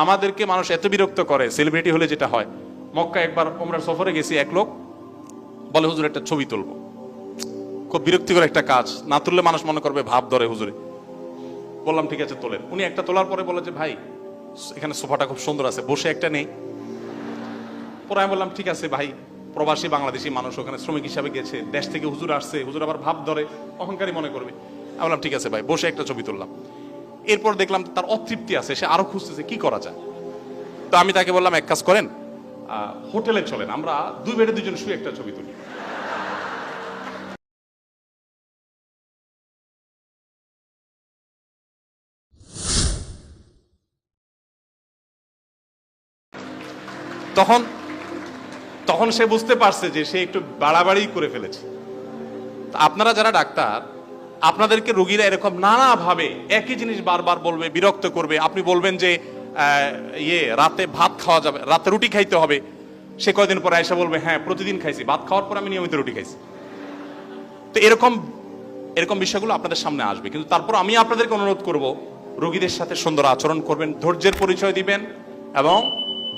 আমাদেরকে মানুষ এত বিরক্ত করে, সেলিব্রিটি হলে যেটা হয়, মক্কা একবার ওমরার সফরে গেছি, এক লোক বলে হুজুর একটা ছবি তুলবো। খুব বিরক্তিকর একটা কাজ, না তুললে মানুষ মনে করবে ভাব ধরে হুজুরে। বললাম ঠিক আছে তোলেন। উনি একটা তোলার পরে বলে যে ভাই এখানে সোফাটা খুব সুন্দর আছে, বসে একটা নেই। পরে আমি বললাম ঠিক আছে ভাই, প্রবাসী বাংলাদেশি মানুষ ওখানে শ্রমিক হিসাবে গেছে, দেশ থেকে হুজুর আসছে, হুজুর আবার ভাব ধরে অহংকারী মনে করবে। আমি বললাম ঠিক আছে ভাই, বসে একটা ছবি তুললাম। এরপর দেখলাম তার অতৃপ্তি আছে, সে আরো খুঁজতেছে কি করা যায়। তো আমি তাকে বললাম এক কাজ করেন, হোটেলে চলেন, আমরা 2 বেডে 2 জন শুয়ে একটা ছবি তুলি। তখন তখন সে বুঝতে পারছে যে সে একটু বাড়াবাড়ি করে ফেলেছে। আপনারা যারা ডাক্তার, আপনাদেরকে রোগীরা এরকম নানা ভাবে একই জিনিস বারবার বলবে, বিরক্ত করবে। আপনি বলবেন যে রাতে ভাত খাওয়া যাবে, রাতে রুটি খাইতে হবে। সে কয়দিন পরে এসে বলবে হ্যাঁ প্রতিদিন খাইছি, ভাত খাওয়ার পর আমি নিয়মিত রুটি খাইছি। তো এরকম বিষয়গুলো আপনাদের সামনে আসবে। কিন্তু তারপর আমি আপনাদেরকে অনুরোধ করব, রোগীদের সাথে সুন্দর আচরণ করবেন, ধৈর্যের পরিচয় দিবেন এবং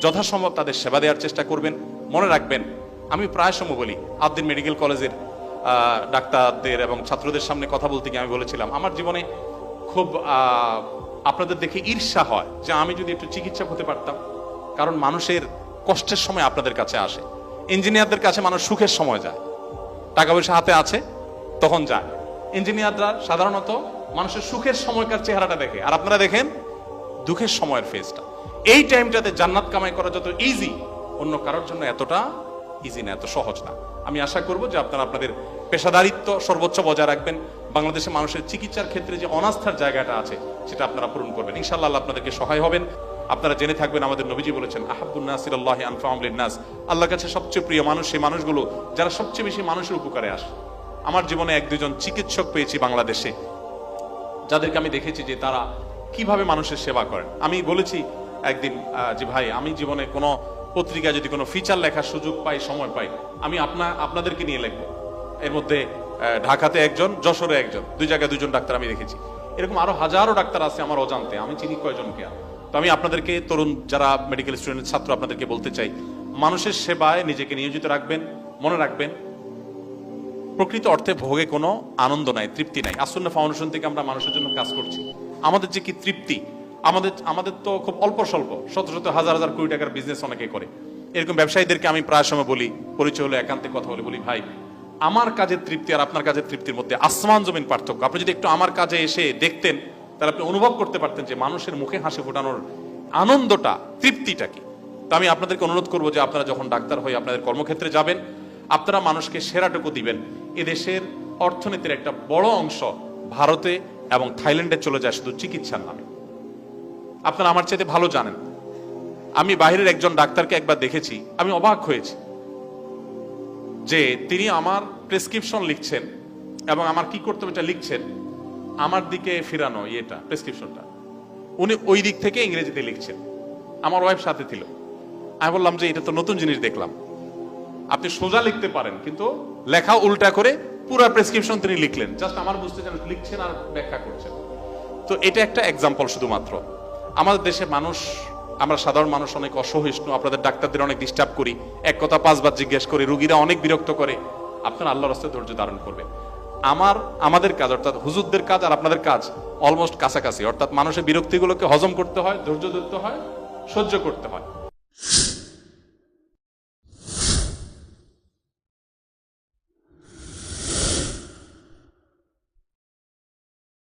যথাসম্ভব তাদের সেবা দেওয়ার চেষ্টা করবেন। মনে রাখবেন, আমি প্রায় সময় বলি, আদ্দিন মেডিকেল কলেজের ডাক্তারদের এবং ছাত্রদের সামনে কথা বলতে গিয়ে আমি বলেছিলাম, আমার জীবনে খুব আপনাদের দেখে ঈর্ষা হয় যে আমি যদি একটু চিকিৎসক হতে পারতাম। কারণ মানুষের কষ্টের সময় আপনাদের কাছে আসে। ইঞ্জিনিয়ারদের কাছে মানুষ সুখের সময় যায়, টাকা পয়সা হাতে আছে তখন যায়। ইঞ্জিনিয়াররা সাধারণত মানুষের সুখের সময়কার চেহারাটা দেখে, আর আপনারা দেখেন দুঃখের সময়ের ফেজটা। এই টাইমটাতে জান্নাত কামাই করা যত ইজি, অন্য কারোর জন্য এতটা ইজি না, এত সহজ না। আমি আশা করব যে আপনারা আপনাদের পেশাদারিত্ব সর্বোচ্চ বজায় রাখবেন। বাংলাদেশে মানুষের চিকিৎসার ক্ষেত্রে যে অনাস্থার জায়গাটা আছে সেটা আপনারা পূরণ করবেন। ইনশাআল্লাহ আল্লাহ আপনাদেরকে সহায় হবেন। আপনারা জেনে থাকবেন, আমাদের নবীজি বলেছেন আহাব্বুন নাসি ইলাল্লাহি আনফাউহুম লিন-নাস, আল্লাহর কাছে সবচেয়ে প্রিয় মানুষ সেই মানুষগুলো যারা সবচেয়ে বেশি মানুষের উপকারে আসে। আমার জীবনে 1-2 জন চিকিৎসক পেয়েছি বাংলাদেশে, যাদেরকে আমি দেখেছি যে তারা কিভাবে মানুষের সেবা করেন। আমি বলেছি একদিন যে ভাই, আমি জীবনে কোনো পত্রিকায় যদি কোনো ফিচার লেখার সুযোগ পাই, সময় পাই, আমি আপনাদেরকে নিয়ে লিখবো। এর মধ্যে ঢাকাতে একজন, যশোরে একজন, 2 জায়গায় 2 জন ডাক্তার আমি দেখেছি। এরকম আরো হাজারো ডাক্তার আছে আমার অজান্তে, আমি চিনি কয়জনকে। তো আমি আপনাদেরকে, তরুণ যারা মেডিকেল স্টুডেন্ট ছাত্র, আপনাদেরকে বলতে চাই, মানুষের সেবায় নিজেকে নিয়োজিত রাখবেন। মনে রাখবেন, প্রকৃত অর্থে ভোগে কোনো আনন্দ নাই, তৃপ্তি নাই। আসুন্নাহ ফাউন্ডেশন থেকে আমরা মানুষের জন্য কাজ করছি, আমাদের যে কি তৃপ্তি। আমাদের তো খুব অল্প স্বল্প, শত শত হাজার হাজার কোটি টাকার বিজনেস অনেকে করে। এরকম ব্যবসায়ীদেরকে আমি প্রায় সময় বলি, পরিচয় হলে একান্তে কথা বলি, ভাই আমার কাজের তৃপ্তি আর আপনার কাজের তৃপ্তির মধ্যে আসমান জমিন পার্থক্য। আপনি যদি একটু আমার কাজে এসে দেখতেন, তাহলে আপনি অনুভব করতে পারতেন যে মানুষের মুখে হাসি ফোটানোর আনন্দটা, তৃপ্তিটা কি। তো আমি আপনাদেরকে অনুরোধ করবো যে আপনারা যখন ডাক্তার হয়ে আপনাদের কর্মক্ষেত্রে যাবেন, আপনারা মানুষকে সেরাটুকু দিবেন। এদেশের অর্থনীতির একটা বড় অংশ ভারতে এবং থাইল্যান্ডে চলে যায় শুধু চিকিৎসার নামে। আপনারা আমার চাইতে ভালো জানেন। আমি বাইরের একজন ডাক্তারকে একবার দেখেছি, আমি অবাক হয়েছি যে তিনি আমার প্রেসক্রিপশন লিখছেন এবং আমার কি করতে হবে এটা লিখছেন, আমার দিকে ফিরানো প্রেসক্রিপশনটা উনি ওই দিক থেকে ইংরেজিতে লিখছেন। আমার ওয়াইফ সাথে ছিল। আমি বললাম যে এটা তো নতুন জিনিস দেখলাম, আপনি সোজা লিখতে পারেন কিন্তু লেখা উল্টা করে পুরো প্রেসক্রিপশন তিনি লিখলেন। জাস্ট আমার বুঝতে চান লিখছেন আর ব্যাখ্যা করছেন। তো এটা একটা এক্সাম্পল শুধুমাত্র। আমাদের দেশে মানুষ, আমরা সাধারণ মানুষ অনেক অসহিষ্ণু, আপনাদের ডাক্তারদের অনেক ডিস্টার্ব করি, এক কথা 5 বার জিজ্ঞেস করি, রোগীরা অনেক বিরক্ত করে। আপনারা আল্লাহর রাস্তায় ধৈর্য ধারণ করবেন। আমাদের কাজ, অর্থাৎ হুজুরদের কাজ আর আপনাদের কাজ অলমোস্ট কাছাকাছি। অর্থাৎ মানুষের বিরক্তিগুলোকে হজম করতে হয়, ধৈর্য ধরতে হয়, সহ্য করতে হয়।